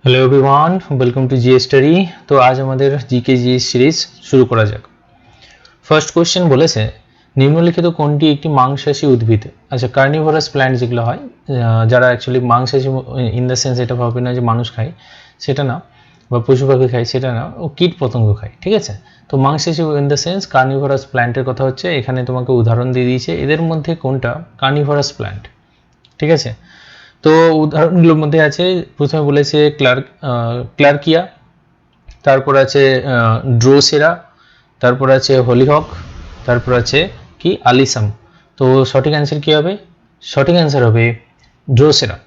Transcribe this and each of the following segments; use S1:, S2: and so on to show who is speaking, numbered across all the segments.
S1: Hello everyone, welcome to GS study. তো আজ আমাদের জিকে জিএস সিরিজ শুরু করা যাক। ফার্স্ট কোশ্চেন বলেছে নিম্নলিখিত কোনটি একটি মাংসাশী উদ্ভিদ। আচ্ছা, কার্নিভোরাস প্ল্যান্ট যেগুলো হয়, যারা অ্যাকচুয়ালি মাংসাশী ইন দ্য সেন্স এটা ভাবে না যে মানুষ খায়, সেটা না, বা পশু পাখি খায় সেটা না, ও কীট পতঙ্গ খায়। ঠিক আছে, তো মাংসাশী ইন দ্য সেন্স কার্নিভোরাস প্ল্যান্টের কথা হচ্ছে। এখানে তোমাকে উদাহরণ দিয়ে দিয়েছে, এদের মধ্যে কোনটা কার্নিভোরাস প্ল্যান্ট। ঠিক আছে, তো উদাহরণগুলোর মধ্যে আছে, প্রথমে বলেছে ক্লার্কিয়া, তারপর আছে ড্রোসেরা, তারপর আছে হলিহক, তারপর আছে কি আলিসাম। তো সঠিক অ্যান্সার কি হবে? সঠিক অ্যান্সার হবে ড্রোসেরা।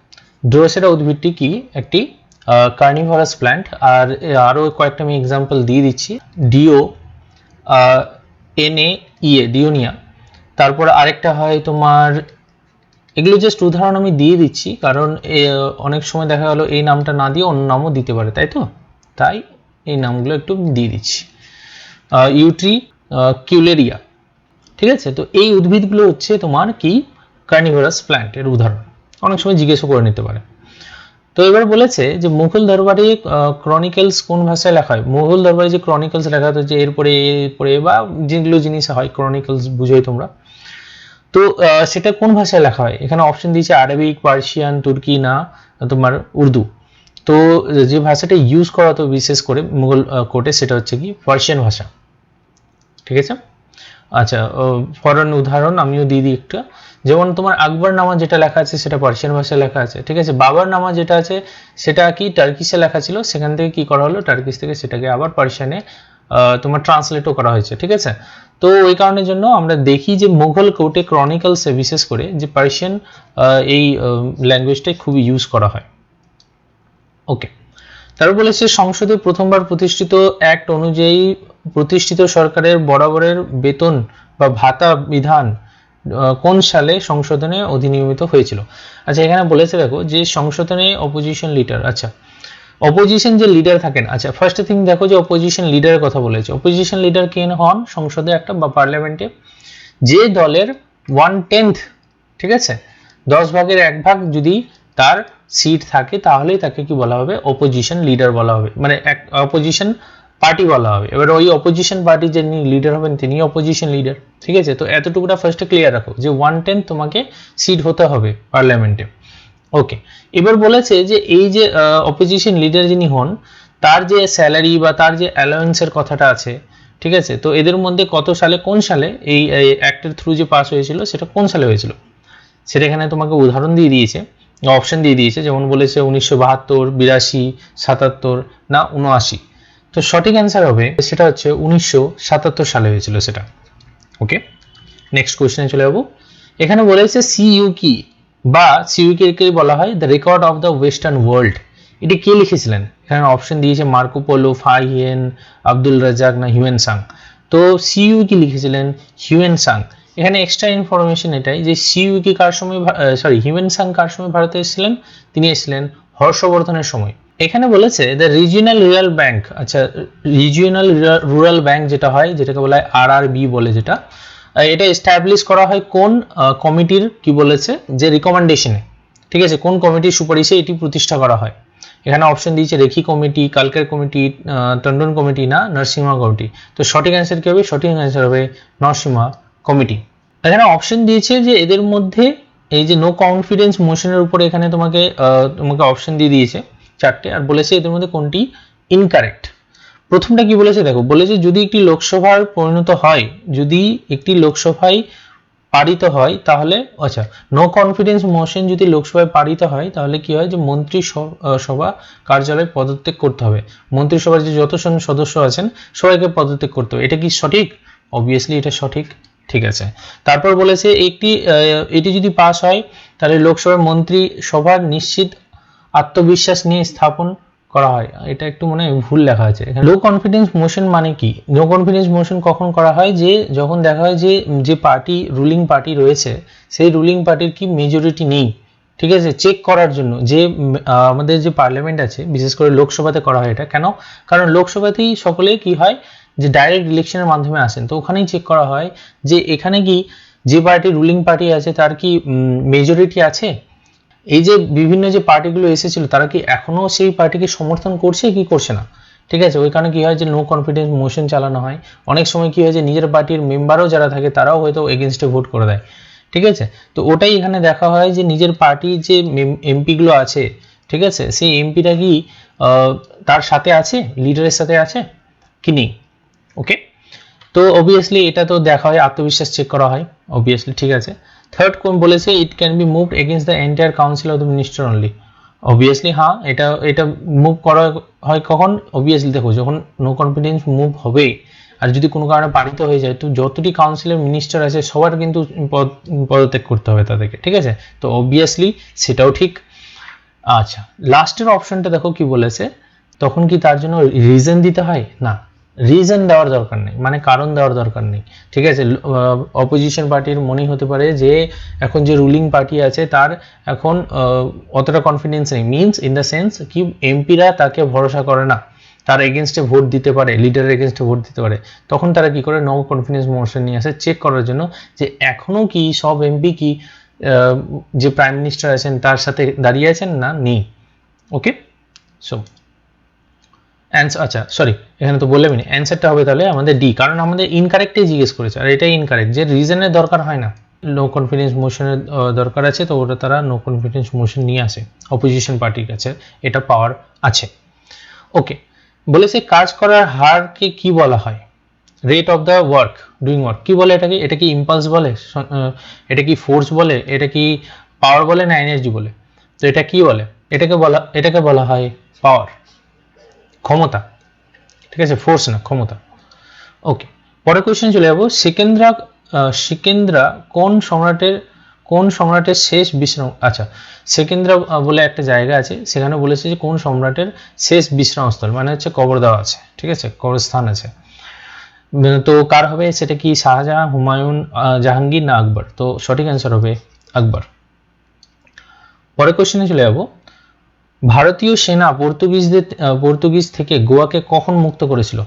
S1: ড্রোসেরা উদ্ভিদটি কি একটি কার্নিভরাস প্ল্যান্ট। আর আরও কয়েকটা আমি এক্সাম্পল দিয়ে দিচ্ছি। ডিও, NAEA, ডিওনিয়া। তারপর আরেকটা হয় তোমার, এগুলো জাস্ট উদাহরণ আমি দিয়ে দিচ্ছি, কারণ অনেক সময় দেখা গেল এই নামটা না দিয়ে অন্য নামও দিতে পারে, তাই তো, তাই এই নামগুলো একটু দিয়ে দিচ্ছি। ইউট্রি কিউলেরিয়া। ঠিক আছে, তো এই উদ্ভিদগুলো হচ্ছে তোমার কি কার্নিভোরাস প্ল্যান্টের উদাহরণ। অনেক সময় জিজ্ঞাসা করে নিতে পারে। তো এবার বলেছে যে মুঘল দরবারে ক্রনিকলস কোন ভাষায় লেখা হয়। মুঘল দরবারে যে ক্রনিকলস লেখা হতো, যে এরপরে বা যেগুলো জিনিস হয় ক্রনিকলস বুঝোই তোমরা, তো সেটা কোন ভাষায় লেখা হয়। এখানে অপশন দিয়েছে আরবিক, পার্সিয়ান, তুর্কি, না তোমার উর্দু। তো যে ভাষাটা ইউজ করা হতো বিশেষ করে মুঘল কোর্টে, সেটা হচ্ছে কি পার্সিয়ান ভাষা। ঠিক আছে, আচ্ছা, ফরেন উদাহরণ আমিও দিয়ে দিই একটা। যেমন তোমার আকবর নামা যেটা লেখা আছে সেটা পার্সিয়ান ভাষায় লেখা আছে। ঠিক আছে, বাবার নামা যেটা আছে সেটা কি টার্কিশে লেখা ছিল, সেখান থেকে কি করা হলো, টার্কিশ থেকে সেটাকে আবার পার্সিয়ানে তোমার ট্রান্সলেটও করা হয়েছে। ঠিক আছে, তো ওই কারণের জন্য আমরা দেখি যে মুঘল কোর্টে ক্রনিকলসে বিশেষ করে যে পার্সিয়ান এই ল্যাঙ্গুয়েজটাই খুবই ইউজ করা হয়। ওকে, তারপর বলেছে সংসদে প্রথমবার প্রতিষ্ঠিত অ্যাক্ট অনুযায়ী প্রতিষ্ঠিত সরকারের বরাবরের বেতন বা ভাতা বিধান কোন সালে সংশোধনে অধিনিয়মিত হয়েছিল। আচ্ছা, এখানে বলেছে দেখো যে সংশোধনে অপোজিশন লিডার, আচ্ছা অপোজিশন যে লিডার থাকেন, আচ্ছা ফার্স্ট থিং দেখো যে অপোজিশন লিডারের কথা বলেছে। অপোজিশন লিডার কে হন সংসদে একটা বা পার্লামেন্টে? যে দলের 1/10, ঠিক আছে, 10 ভাগের 1 ভাগ যদি তার সিট থাকে, তাহলেই তাকে কি বলা হবে, অপোজিশন লিডার বলা হবে, মানে অপোজিশন পার্টি বলা হবে। এবার ওই অপোজিশন পার্টি যিনি লিডার হবেন তিনি অপোজিশন লিডার। ঠিক আছে, তো এতটুকুটা ফার্স্টে ক্লিয়ার রাখো যে 1/10 তোমাকে সিট হতে হবে পার্লামেন্টে। ওকে, এবার বলেছে যে এই যে অপোজিশন লিডার যিনি হন, তার যে স্যালারি বা তার যে অ্যালাউন্সের কথাটা আছে, ঠিক আছে, তো এদের মধ্যে কত সালে, কোন সালে এই অ্যাক্টের থ্রু যে পাস হয়েছিল সেটা কোন সালে হয়েছিল, সেটা এখানে তোমাকে উদাহরণ দিয়ে দিয়েছে, অপশন দিয়ে দিয়েছে। যেমন বলেছে 1972, 82, 77, না 79। তো সঠিক অ্যান্সার হবে সেটা হচ্ছে 1977 সালে হয়েছিল সেটা। ওকে, নেক্সট কোয়েশ্চেনে চলে যাবো। এখানে বলেছে সিইউ কি, বা সিইউ কে বলা হয় the record of the western world. এটি কে লিখেছিলেন? এখানে অপশন দিয়েছে Marco Polo, Fahien, Abdul Razzaq, না হিউয়েন সাং। তো সিইউ কি লিখেছিলেন হিউয়েন সাং। এখানে এক্সট্রা ইনফরমেশন এটাই যে সিইউ কি কার সময়, হিউয়েন সাং কার সময় ভারতে এসেছিলেন? তিনি এসেছিলেন হর্ষবর্ধনের সময়। এখানে বলেছে দ্য রিজিওনাল রুরাল ব্যাংক, আচ্ছা রিজিওনাল রুরাল ব্যাংক যেটা হয়, যেটাকে বলা হয় RRB বলে, যেটা এটা এস্টাবলিশ করা হয় কোন কমিটির, কি বলেছে, যে রিকমেন্ডেশনে। ঠিক আছে, কোন কমিটির সুপারিশে এটি প্রতিষ্ঠা করা হয়। এখানে অপশন দিয়েছে রেখি কমিটি, কালকের কমিটি, টন্ডন কমিটি, না নরসিংহা কমিটি। তো সঠিক অ্যান্সার কি হবে? সঠিক অ্যান্সার হবে নরসিংহা কমিটি। এখানে অপশন দিয়েছে যে এদের মধ্যে এই যে নো কনফিডেন্স মোশনের উপরে এখানে তোমাকে অপশন দিয়ে দিয়েছে 4টে, আর বলেছে এদের মধ্যে কোনটি ইনকারেক্ট। প্রথমটা কি বলেছে দেখো, বলেছে যদি একটি লোকসভার পরিণত হয়, যদি একটি লোকসভায় পারিত হয় তাহলে, আচ্ছা নো কনফিডেন্স মোশন যদি লোকসভায় পারিত হয় তাহলে কি হয়, যে মন্ত্রী সভা কার্যালয় পদত্যাগ করতে হবে। মন্ত্রিসভার যে যতজন সদস্য আছেন সবাইকে পদত্যাগ করতে হবে। এটা কি সঠিক? অবভিয়াসলি এটা সঠিক। ঠিক আছে, তারপর বলেছে এটি যদি পাস হয় তাহলে লোকসভার মন্ত্রী সভার নিশ্চিত আত্মবিশ্বাস নিয়ে স্থাপন করা হয়। এটা একটু মনে হয় ভুল লেখা আছে এখানে। লো কনফিডেন্স মোশন মানে কি? লো কনফিডেন্স মোশন কখন করা হয়, যে যখন দেখা হয় যে যে পার্টি, রুলিং পার্টি রয়েছে, সেই রুলিং পার্টির কি মেজরিটি নেই। ঠিক আছে, চেক করার জন্য যে আমাদের যে পার্লামেন্ট আছে, বিশেষ করে লোকসভাতে করা হয় এটা। কেন? কারণ লোকসভাতেই সকলে কি হয়, যে ডাইরেক্ট ইলেকশনের মাধ্যমে আসেন, তো ওখানেই চেক করা হয় যে এখানে কি যে পার্টি রুলিং পার্টি আছে তার কি মেজরিটি আছে। এই যে বিভিন্ন যে পার্টিগুলো এসেছিল তারা কি এখনো সেই পার্টিকে সমর্থন করছে কি করছে না, ঠিক আছে। ওই কারণে কি হয় যে নো কনফিডেন্স মোশন চালানো হয়। অনেক সময় কি হয় যে নিজের পার্টির মেম্বারও যারা থাকে তারাও হয়তো এগেনস্টে ভোট করে দেয়, ঠিক আছে। তো ওটাই এখানে দেখা হয় যে নিজের পার্টির যে এমপিগুলো আছে, ঠিক আছে, সেই এমপিটা কি তার সাথে আছে, লিডারের সাথে আছে কি নেই। ওকে, তো অবভিয়াসলি এটা তো দেখা হয়, আত্মবিশ্বাস চেক করা হয় অবভিয়াসলি, ঠিক আছে। থার্ড কোন বলেছে it can be moved against the entire council of the minister only. Obviously হ্যাঁ, এটা এটা মুভ করা হয় কখন, অবভিয়াসলি দেখো যখন নো কনফিডেন্স মুভ হবে আর যদি কোনো কারণে পারিত হয়ে যায় তো যতটি কাউন্সিলের মিনিস্টার আছে সবার কিন্তু পদত্যাগ করতে হবে তাদেরকে, ঠিক আছে। তো অবভিয়াসলি সেটাও ঠিক। আচ্ছা, লাস্টের অপশনটা দেখো কি বলেছে, তখন কি তার জন্য রিজন দিতে হয় না, রিজন দেওয়ার দরকার নেই, মানে কারণ দেওয়ার দরকার নেই, ঠিক আছে। অপোজিশন পার্টির মনেই হতে পারে যে এখন যে রুলিং পার্টি আছে তার এখন অতটা কনফিডেন্স নেই, মিনস ইন দ্য সেন্স কি এমপিরা তাকে ভরসা করে না, তার এগেনস্টে ভোট দিতে পারে, লিডারের এগেনস্টে ভোট দিতে পারে, তখন তারা কি করে নো কনফিডেন্স মোশন নিয়ে আসে চেক করার জন্য যে এখনো কি সব এমপি কি যে প্রাইম মিনিস্টার আছেন তার সাথে দাঁড়িয়ে আছেন না নেই। ওকে, সো অ্যান্সার, আচ্ছা সরি এখানে তো বললামই না, অ্যান্সারটা হবে তাহলে আমাদের ডি, কারণ আমাদের ইনকারেক্টই জিজ্ঞেস করেছে আর এটাই ইনকারেক্ট, যে রিজনের দরকার হয় না, নো কনফিডেন্স মোশনের দরকার আছে, তো ওটা তারা নো কনফিডেন্স মোশন নিয়ে আসে অপোজিশন পার্টির কাছে, এটা পাওয়ার আছে। ওকে, বলেছে কাজ করার হারকে কি বলা হয়, rate of the work doing work কি বলে এটাকে, এটা কি ইম্পালস বলে, এটা কি ফোর্স বলে, এটা কি পাওয়ার বলে না এনার্জি বলে, তো এটা কি বলে, এটাকে বলা হয় পাওয়ার, ক্ষমতা, ঠিক আছে, ফোর্স না ক্ষমতা। ওকে, পরের কোয়েশ্চেন চলে যাবো, সিকেন্দ্রা কোন সম্রাটের শেষ বিশ্রাম, আচ্ছা সিকেন্দ্রা বলে একটা জায়গা আছে, সেখানে বলেছে যে কোন সম্রাটের শেষ বিশ্রামস্থল, মানে হচ্ছে কবর দেওয়া আছে, ঠিক আছে, কবরস্থান আছে, তো কার হবে সেটা কি শাহজাহান, হুমায়ুন, জাহাঙ্গীর না আকবর, তো সঠিক অ্যান্সার হবে আকবর। পরের কোয়েশ্চেনে চলে যাবো, ভারতীয় সেনা পর্তুগিজ থেকে গোয়াকে কখন মুক্ত করেছিল,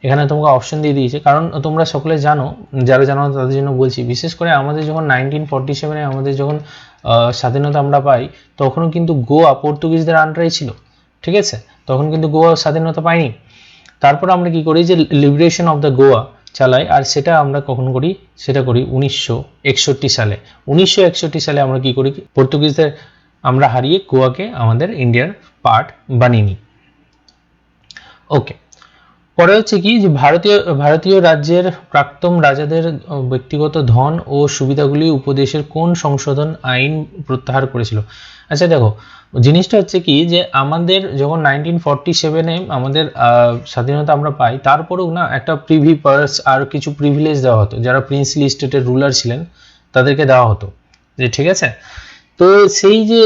S1: এখানে তোমাকে অপশন দিয়ে দিয়েছে, কারণ তোমরা সকলে জানো, যারা জানো তাদের জন্য বলছি, বিশেষ করে আমাদের যখন 1947 আমাদের যখন স্বাধীনতা আমরা পাই তখনও কিন্তু গোয়া পর্তুগিজদের আন্ডারেই ছিল, ঠিক আছে, তখন কিন্তু গোয়া স্বাধীনতা পায়নি। তারপর আমরা কি করি যে লিবারেশন অফ দ্য গোয়া চালাই, আর সেটা আমরা কখন করি, সেটা করি 1961 সালে। 1961 সালে আমরা কি করি, পর্তুগিজদের আমরা হারিয়ে গোয়াকে আমাদের ইন্ডিয়ার পার্ট বানিয়ে নিই। ওকে, পরে হচ্ছে কি যে ভারতীয় রাজ্যের প্রাক্তন রাজাদের ব্যক্তিগত ধন ও সুবিধাগুলি উপদেশের কোন সংশোধন আইন প্রত্যাহার করেছিল। আচ্ছা দেখো, জিনিসটা হচ্ছে কি যে আমাদের যখন 1947 আমাদের স্বাধীনতা আমরা পাই, তারপরেও না একটা প্রিভি পার্স আর কিছু প্রিভিলেজ দেওয়া হতো, যারা প্রিন্সলি স্টেটের রুলার ছিলেন তাদেরকে দেওয়া হতো, যে ঠিক আছে। তো সেই যে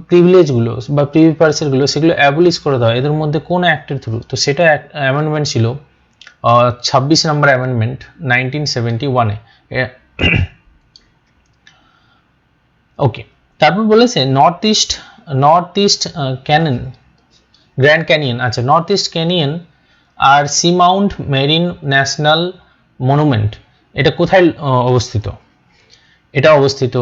S1: প্রিভিলেজগুলো বা প্রিভি পার্সেলগুলো সেগুলো অ্যাবলিশ করে দেওয়া, এদের মধ্যে কোন অ্যাক্টের থ্রু, তো সেটা অ্যামেন্ডমেন্ট ছিল 26 নম্বর অ্যামেন্ডমেন্ট 1971-এ। ওকে, তারপর বলেছে North East Canyon, Grand Canyon, আচ্ছা নর্থ ইস্ট ক্যানিয়ন আর Seamount Marine National Monument, এটা কোথায় অবস্থিত, এটা অবস্থিত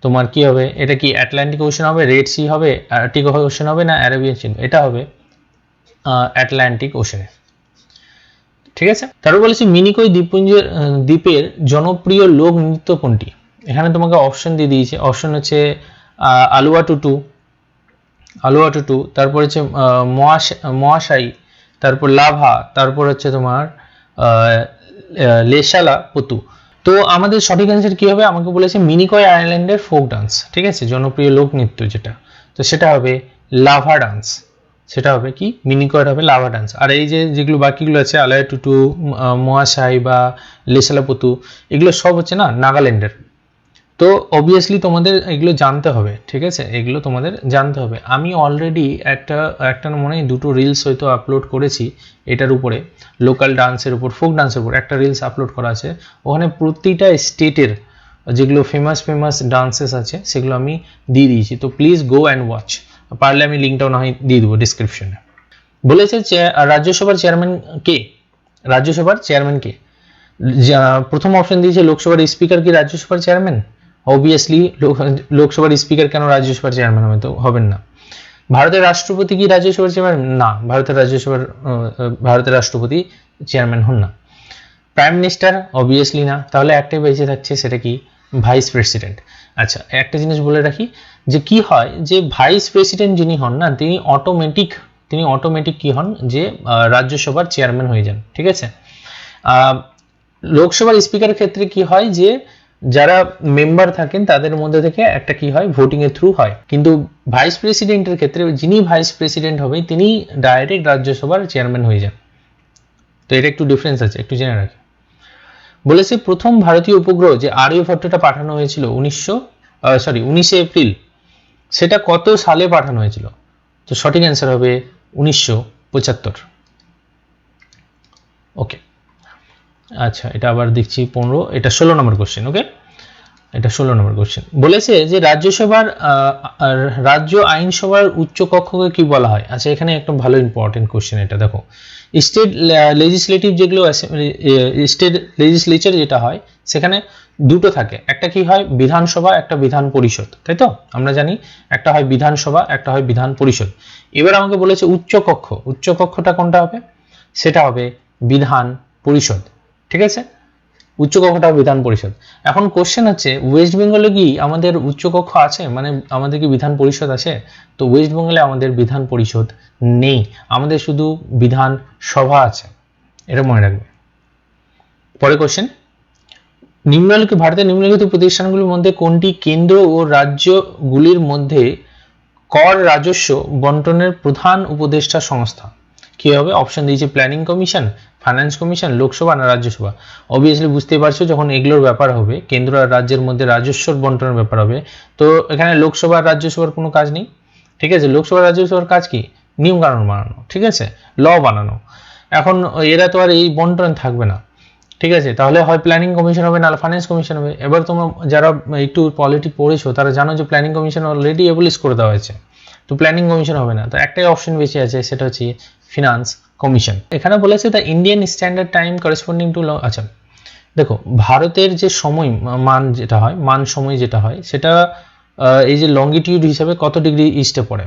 S1: তোমার কি হবে, এটা কি আটলান্টিক ওশান হবে, রেড সি হবে, আর্কটিক ওশান হবে না অ্যারাবিয়ান সি, এটা হবে আটলান্টিক ওশানে, ঠিক আছে। তারপর বলেছে মিনিকয় দ্বীপের জনপ্রিয় লোক নৃত্য কোনটি, এখানে তোমাকে অপশন দিয়ে দিয়েছে, অপশন হচ্ছে আলুয়া টুটু, তারপর হচ্ছে মহাশাই, তারপর লাভা, তারপর হচ্ছে তোমার লেশালা পতু। তো আমাদের সঠিক অ্যান্সার কি হবে, আমাকে বলেছে মিনিকয় আইল্যান্ডের ফোক ডান্স, ঠিক আছে, জনপ্রিয় লোক নৃত্য যেটা, তো সেটা হবে লাভা ডান্স, সেটা হবে কি মিনিকয় হবে লাভা ডান্স। আর এই যে যেগুলো বাকিগুলো আছে আলায়া টুটু, মহাশাই বা লেশালাপতু, এগুলো সব হচ্ছে না নাগাল্যান্ডের। তো অবভিয়াসলি তোমাদের এগুলো জানতে হবে, ঠিক আছে, এগুলো তোমাদের জানতে হবে। আমি অলরেডি একটা মনে হয় দুটো রিলস হয়তো আপলোড করেছি এটার উপরে, লোকাল ডান্সের উপর, ফোক ডান্সের উপর একটা রিলস আপলোড করা আছে, ওখানে প্রতিটা স্টেটের যেগুলো ফেমাস ডান্সেস আছে সেগুলো আমি দিয়ে দিয়েছি, তো প্লিজ গো অ্যান্ড ওয়াচ, পারলে আমি লিঙ্কটাও না হয় দিয়ে দেবো ডিসক্রিপশনে। বলেছে রাজ্যসভার চেয়ারম্যান কে, রাজ্যসভার চেয়ারম্যান কে, প্রথম অপশন দিয়েছে লোকসভার স্পিকার কি রাজ্যসভার চেয়ারম্যান, অবভিয়াসলি লোকসভার স্পিকার কেন রাজ্যসভার চেয়ারম্যান হবে? তো হবেন না। ভারতের রাষ্ট্রপতি কি রাজ্যসভার চেয়ারম্যান? না, ভারতের রাষ্ট্রপতি চেয়ারম্যান হন না। প্রাইম মিনিস্টার অবভিয়াসলি না, তাহলে একটাই বেঁচে থাকছে, সেটা কি? Vice president. আচ্ছা, একটা জিনিস বলে রাখি যে কি হয় যে ভাইস প্রেসিডেন্ট যিনি হন না, তিনি অটোমেটিক কি হন যে রাজ্যসভার চেয়ারম্যান হয়ে যান, ঠিক আছে। লোকসভার স্পিকারের ক্ষেত্রে কি হয় যে যারা মেম্বার থাকেন তাদের মধ্যে থেকে একটা কি হয়, ভোটিং এর থ্রু হয়। কিন্তু ভাইস প্রেসিডেন্টের ক্ষেত্রে যিনি ভাইস প্রেসিডেন্ট হবে তিনি ডাইরেক্ট রাজ্যসভার চেয়ারম্যান হয়ে যান। তো এটা একটু ডিফারেন্স আছে, একটু জেনে রাখি। বলেছে প্রথম ভারতীয় উপগ্রহ যে আর্যভট্টটা পাঠানো হয়েছিল 19 এপ্রিল, সেটা কত সালে পাঠানো হয়েছিল? তো সঠিক অ্যান্সার হবে 1975। ওকে, আচ্ছা এটা আবার দেখছি 15, এটা 16 নম্বর কোশ্চেন। ওকে, এটা 16 নম্বর কোশ্চেন। বলেছে যে রাজ্য আইনসভার উচ্চ কক্ষকে কি বলা হয়? আচ্ছা, এখানে একটা ভালো ইম্পর্টেন্ট কোশ্চেন এটা। দেখো, স্টেট লেজিসলেটিভ যেগুলো স্টেট লেজিসলেচার যেটা হয় সেখানে দুটো থাকে, একটা কি হয় বিধানসভা, একটা বিধান পরিষদ, তাই তো? আমরা জানি একটা হয় বিধানসভা, একটা হয় বিধান পরিষদ। এবার আমাকে বলেছে উচ্চ কক্ষটা কোনটা হবে? সেটা হবে বিধান পরিষদ, ঠিক আছে। উচ্চকক্ষটা বিধান পরিষদ। এখন কোশ্চেন হচ্ছে ওয়েস্ট বেঙ্গলে কি আমাদের উচ্চকক্ষ আছে, মানে আমাদের কি বিধান পরিষদ আছে? তো ওয়েস্ট বেঙ্গলে আমাদের বিধান পরিষদ নেই, আমাদের শুধু বিধান সভা আছে, এটা মনে রাখবে। পরে কোশ্চেন, ভারতের নিম্নলিখিত প্রতিষ্ঠানগুলির মধ্যে কোনটি কেন্দ্র ও রাজ্যগুলির মধ্যে কর রাজস্ব বন্টনের প্রধান উপদেষ্টা সংস্থা? কি হবে? অপশন দিয়েছে planning commission, finance commission, Lok Sabha না রাজ্যসভা। অবভিয়াসলি বুঝতেই পারছো যখন এগুলোর ব্যাপার হবে, কেন্দ্র আর রাজ্যের মধ্যে রাজস্ব বন্টনের ব্যাপার হবে, তো এখানে লোকসভা আর রাজ্যসভার কোনো কাজ নেই, ঠিক আছে। লোকসভা রাজ্যসভার কাজ কি? নিয়ম কানুন বানানো, ঠিক আছে, ল বানানো। এখন এরা তো আর এই বন্টন থাকবে না, ঠিক আছে। তাহলে হয় প্ল্যানিং কমিশন হবে, না ফাইন্যান্স কমিশন হবে। এবার তোমরা যারা একটু পলিটিক্স পড়েছো তারা জানো যে প্ল্যানিং কমিশন অলরেডি এবলিশ করে দেওয়া হয়েছে, তো প্ল্যানিং কমিশন হবে না। তো একটাই অপশন বেশি আছে, সেটা হচ্ছে ফিনান্স কমিশন। এখানে বলেছে the Indian standard time corresponding to. আচ্ছা দেখো, ভারতের যে সময় মান সময় যেটা হয় সেটা এই যে লঙ্গিটিউড হিসাবে কত ডিগ্রি ইস্টে পড়ে।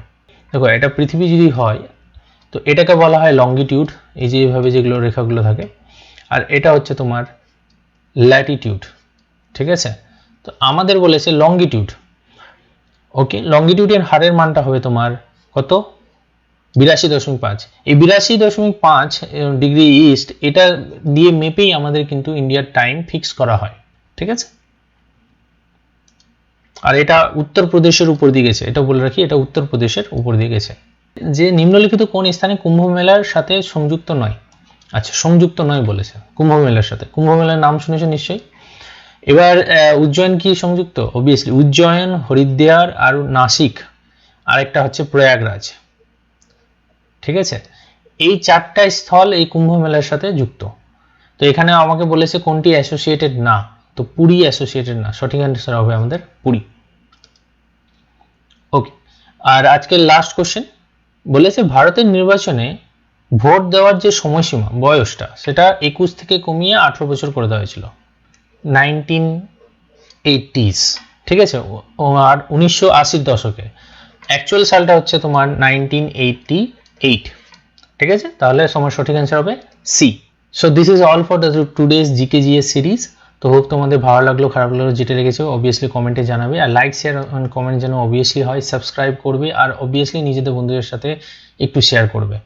S1: দেখো, এটা পৃথিবী যদি হয় তো এটাকে বলা হয় লঙ্গিটিউড, এই যে এইভাবে যেগুলো রেখাগুলো থাকে, আর এটা হচ্ছে তোমার ল্যাটিটিউড, ঠিক আছে। তো আমাদের বলেছে লঙ্গিটিউড। ওকে, লঙ্গিটিউডের হারের মানটা হবে তোমার কত? 82.5। এই 82.5 ডিগ্রি ইস্ট, এটা দিয়ে মেপেই আমাদের কিন্তু ইন্ডিয়ার টাইম ফিক্স করা হয়, ঠিক আছে। আর এটা উত্তরপ্রদেশের উপর দিয়ে গেছে, এটা বলে রাখি, এটা উত্তরপ্রদেশের উপর দিয়ে গেছে। যে নিম্নলিখিত কোন স্থানে কুম্ভ মেলার সাথে সংযুক্ত নয়? আচ্ছা, সংযুক্ত নয় বলেছে কুম্ভ মেলার সাথে। কুম্ভ মেলার নাম শুনেছো নিশ্চয়ই। এবার উজ্জয়ন কি সংযুক্ত? অবভিয়াসলি উজ্জয়ন, হরিদ্বার আর নাসিক, আরেকটা হচ্ছে প্রয়াগরাজ, ঠিক আছে। এই চারটা স্থল এই কুম্ভ মেলার সাথে যুক্ত। তো এখানে আমাকে বলেছে কোনটি অ্যাসোসিয়েটেড না, তো পুরী অ্যাসোসিয়েটেড না, সঠিক অ্যান্সার হবে আমাদের পুরী। ওকে, আর আজকের লাস্ট কোশ্চেন বলেছে ভারতের নির্বাচনে ভোট দেওয়ার যে সময়সীমা বয়সটা, সেটা 21 থেকে কমিয়ে 18 বছর করে দেওয়া হয়েছিল 1980s, ঠিক আছে। আর 1980-র দশকে। অ্যাকচুয়াল সালটা হচ্ছে তোমার 1988, ঠিক আছে। তাহলে সময় সঠিক অ্যান্সার হবে C. So this is all for the today's GKGS series. তো হোপ তোমাদের ভালো লাগলো, খারাপ লাগলো, যেটা লেগেছে অবভিয়াসলি কমেন্টে জানাবে। আর লাইক শেয়ার কমেন্ট যেন অবভিয়াসলি হয়, সাবস্ক্রাইব করবে, আর অবভিয়াসলি নিজেদের বন্ধুদের সাথে একটু শেয়ার করবে।